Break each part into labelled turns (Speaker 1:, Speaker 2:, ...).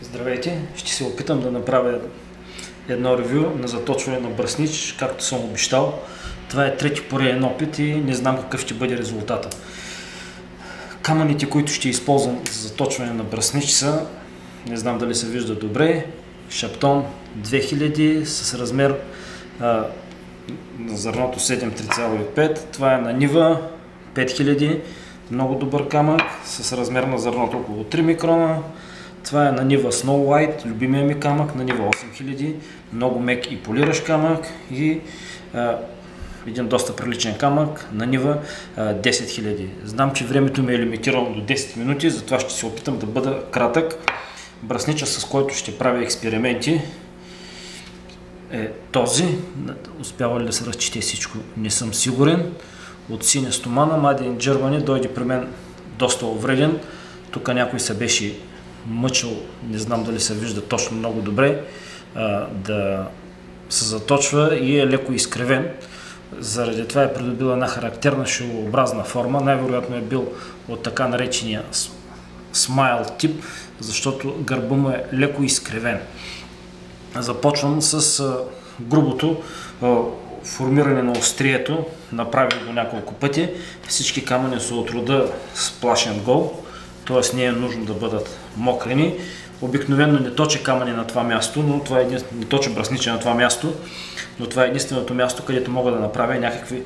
Speaker 1: Здравейте! Ще се опитам да направя едно ревю на заточване на бръснич, както съм обещал. Това е трети пореден опит и не знам какъв ще бъде резултата. Камъните, които ще използвам за заточване на бръснич са, не знам дали се вижда добре, Шаптон 2000 с размер на зърното 7,3,5. Това е на Нива 5000, много добър камък с размер на зърното около 3 микрона. Това е на Нива Snow White, любимия ми камък, на Нива 8000, много мек и полиращ камък и един доста приличен камък на Нива 10 000. Знам, че времето ми е лимитирано до 10 минути, затова ще се опитам да бъда кратък. Бръснича, с който ще правя експерименти, е този. Успява ли да се разчете всичко? Не съм сигурен. От синя стомана, Made in Germany, дойде при мен доста увреден. Тук някой се беше мъчил, не знам дали се вижда точно много добре, да се заточва и е леко изкривен. Заради това е придобил една характерна шилообразна форма. Най-вероятно е бил от така наречения смайл тип, защото гърба му е леко изкривен. Започвам с грубото формиране на острието, направих го няколко пъти. Всички камъни са от рода Splash and Go, т.е. не е нужно да бъдат мокрени. Обикновено не точа камъни на това място, но това е не точа бръсничи на това място, но това е единственото място, където мога да направя някакви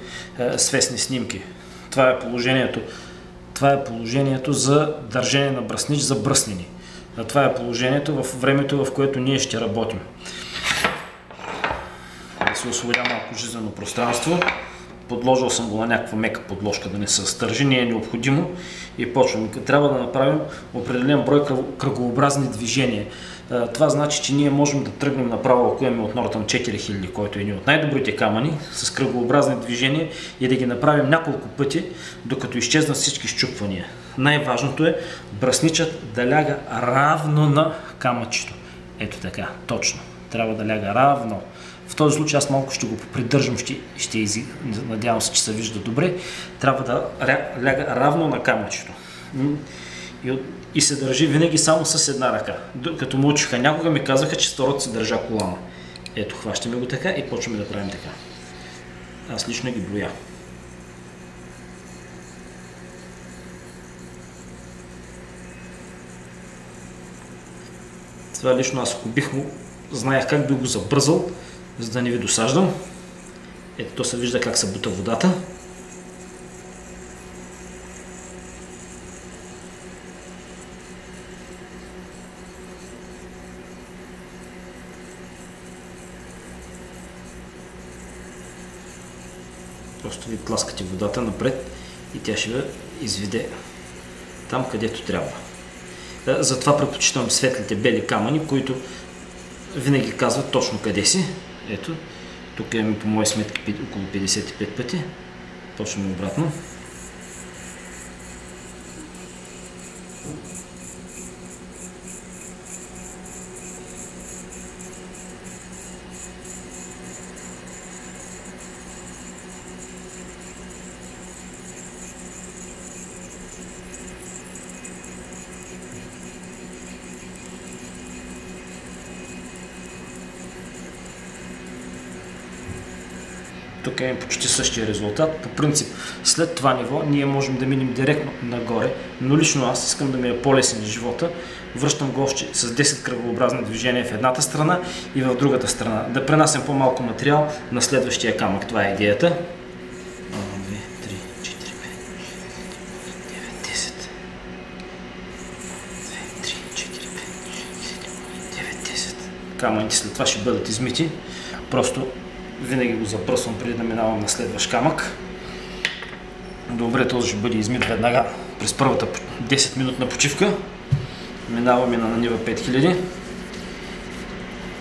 Speaker 1: свестни снимки. Това е положението за държане на бръснич за бръснени. Това е положението в времето, в което ние ще работим. Да се освободя малко жизнено пространство. Подложил съм го на някаква мека подложка, да не се стържи, не е необходимо и почваме. Трябва да направим определен брой кръгообразни движения. Това значи, че ние можем да тръгнем направо, ако имаме от Norton 4000, който е един от най-добрите камъни, с кръгообразни движения и да ги направим няколко пъти, докато изчезнат всички счупвания. Най-важното е бръсничът да ляга равно на камъчето. Ето така, точно. Трябва да ляга равно. В този случай аз малко ще го придържам, надявам се, че се вижда добре. Трябва да ляга равно на камъчето. И се държи винаги само с една ръка. Като му учиха някога, ми казаха, че старото се държа колана. Ето, хващаме го така и почваме да правим така. Аз лично ги броя. Това лично аз, ако знаех как би го забързал, за да не ви досаждам. Ето, то се вижда как се бута водата. Просто ви тласкате водата напред и тя ще ви изведе там, където трябва. Затова предпочитам светлите бели камъни, които винаги казват точно къде си. Ето, тук имаме по мои сметки около 55 пъти. Почваме обратно. Тук е почти същия резултат. По принцип, след това ниво ние можем да минем директно нагоре, но лично аз искам да ми е по-лесен живота. Връщам го още с 10 кръгообразни движения в едната страна и в другата страна. Да пренасям по-малко материал на следващия камък. Това е идеята. 2, 3, 4, 5, 9, 10. 2, 3, 4, 5, 9, 10. Камъните след това ще бъдат измити. Просто винаги го забръсвам преди да минавам на следващ камък. Добре, този ще бъде измит веднага през първата 10-минутна почивка. Минаваме на Нива 5000.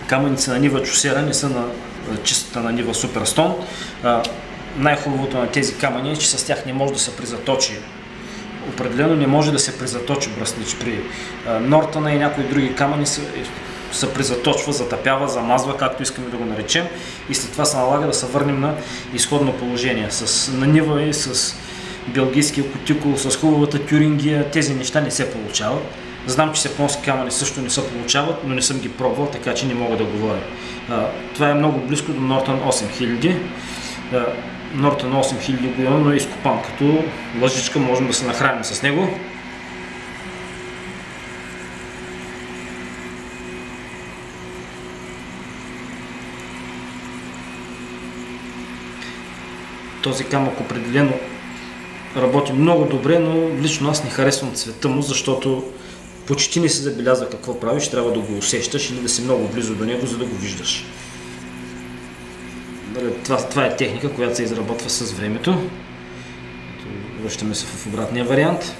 Speaker 1: Камъници на Нива Чусера не са на чистата на Нива Суперстон. Най-хубавото на тези камъни е, че с тях не може да се призаточи. Определено не може да се призаточи бръснич. При Нортона и някои други камъни се призаточва, затъпява, замазва, както искаме да го наречем, и след това се налага да се върнем на изходно положение. На Нива и с белгийския кутикул, с хубавата тюрингия, тези неща не се получават. Знам, че с японски камъни също не се получават, но не съм ги пробвал, така че не мога да говоря. Това е много близко до Norton 8000. Norton 8000 го има, но е изкопан като лъжичка, можем да се нахраним с него. Този камък определено работи много добре, но лично аз не харесвам цвета му, защото почти не се забелязва какво правиш, трябва да го усещаш или да си много близо до него, за да го виждаш. Това е техника, която се изработва с времето. Връщаме се в обратния вариант.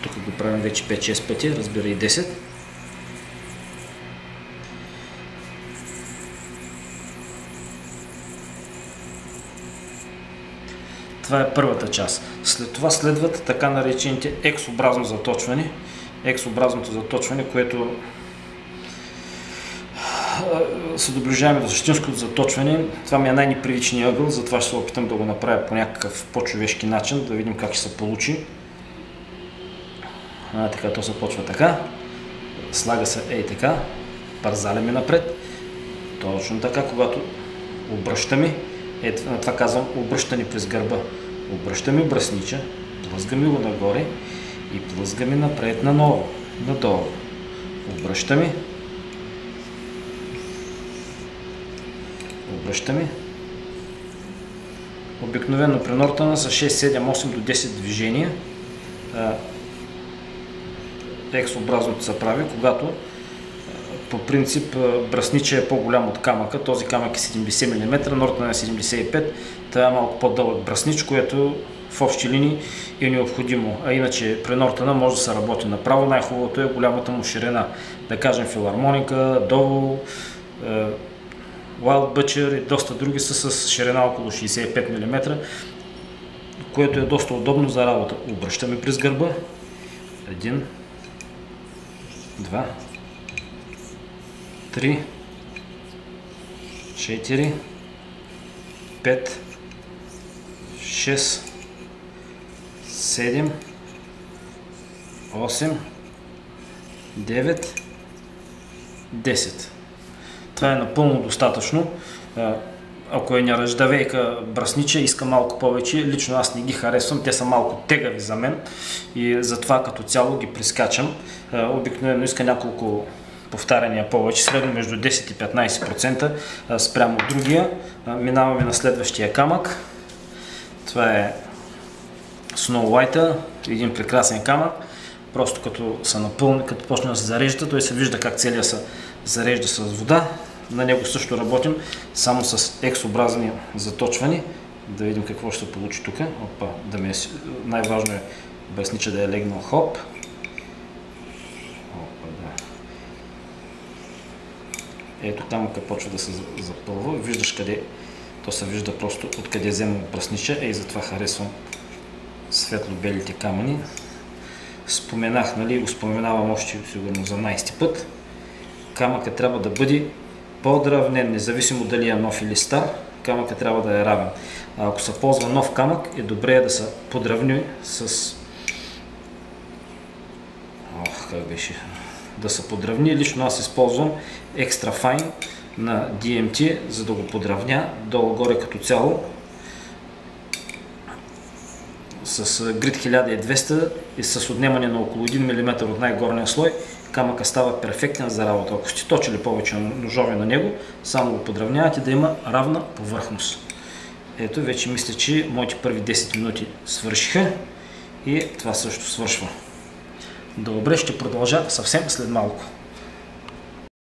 Speaker 1: Тук го правим вече 5-6 пъти, разбира и 10. Това е първата част. След това следват така наречените X-образно заточване. X-образното заточване, което се доближаваме до същинското заточване. Това ми е най-непривичният ъгъл, затова ще се опитам да го направя по някакъв по-човешки начин, да видим как ще се получи. Така, то се почва така. Слага се ей така. Парзаляме напред. Точно така, когато обръщаме. На това казвам обръщане през гърба. Обръщаме бръснича, плъзгаме го нагоре и плъзгаме напред наново, надолу. Обръщаме. Обръщаме. Обикновено при Нортъна са 6, 7, 8 до 10 движения. X-образното се прави, когато по принцип бръснича е по-голям от камъка. Този камък е 70 мм, Нортън е 75, това е малко по-дълъг бръснич, което в общи линии е необходимо. А иначе при Нортъна може да се работи направо, най-хубавото е голямата му ширина. Да кажем филармоника, Довол, Wild Butcher и доста други са с ширина около 65 мм, което е доста удобно за работа. Обръщаме през гърба. 1, 2, 3, 4, 5, 6, 7, 8, 9, 10. Това е напълно достатъчно. Ако е неръждавейка бръснича, иска малко повече. Лично аз не ги харесвам, те са малко тегави за мен и затова като цяло ги прескачам. Обикновено иска няколко повтаряния повече, средно между 10 и 15% спрямо другия. Минаваме на следващия камък. Това е Snow White, един прекрасен камък. Просто като се напълни, като почне да се зарежда, той се вижда как целият се зарежда с вода. На него също работим само с X-образни заточвани. Да видим какво ще се получи тук. Опа, най-важно е бръснича да е легнал хоп. Опа, да. Ето камъка почва да се запълва. Виждаш къде, то се вижда просто откъде взема бръснича. И затова харесвам светло-белите камъни. Споменах, нали, го споменавам още сигурно за 11-ти път. Камъка трябва да бъде по-равнен, независимо дали е нов или стар, камъка трябва да е равен. Ако се ползва нов камък, е добре да се подравни с... как беше? Да се подравни. Лично аз използвам Extra Fine на DMT, за да го подравня долу-горе като цяло. С Grit 1200 и с отнемане на около 1 мм от най-горния слой, камъка става перфектен за работа. Ако сте точили повече ножове на него, само го подравнявате да има равна повърхност. Ето, вече мисля, че моите първи 10 минути свършиха и това също свършва. Добре, ще продължа съвсем след малко.